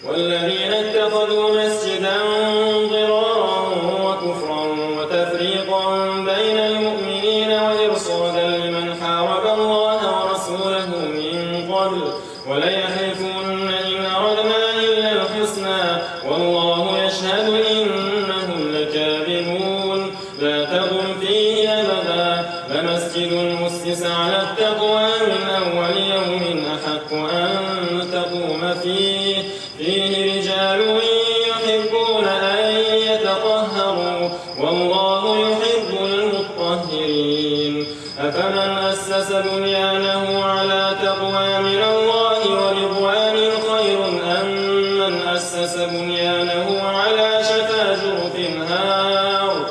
والذين اتخذوا مسجدا ضرارا وكفرا وتفريقا بين المؤمنين وإرصادا لمن حارب الله ورسوله من قبل وليحلفن إن أردنا إلا الحسنى والله يشهد إنهم لكاذبون لا تقم فيه أبدا لمسجد مسجس على التقوى من أول يوم أحق أن تقوم فيه رجال يحبون أن يتطهروا والله يحب المطهرين أفمن أسس بنيانه على تقوى من الله ورضوان خير أم من أسس بنيانه على شفا جرف هار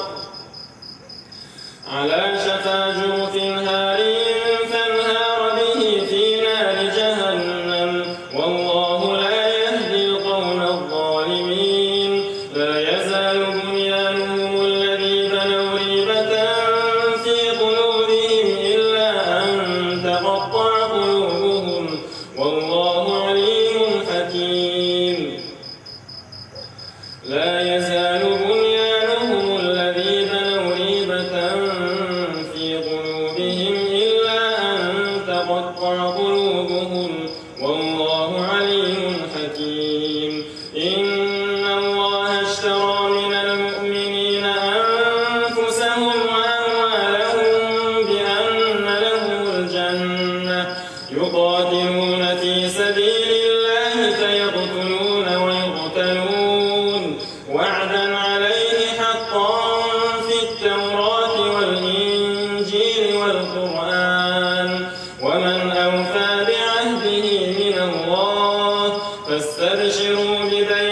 فانهار به في نار جهنم والله لا يهدي القوم الظالمين لا يزال بنيانهم الذي بنوا ريبة في قلوبهم إلا أن تقطع قلوبهم والله عليم حكيم لا يزال بنيانهم الذي بنوا ريبة في قلوبهم إلا أن تقطع قلوبهم والله عليم حكيم إن الله اشترى من المؤمنين أنفسهم وأموالهم بأن لهم الجنة يقاتلون في سبيل الله فيقتلون ويقتلون وعدا عليه حقا في التوراة والإنجيل والقرآن ومن أوفى بعهده من الله فاستبشروا ببيعكم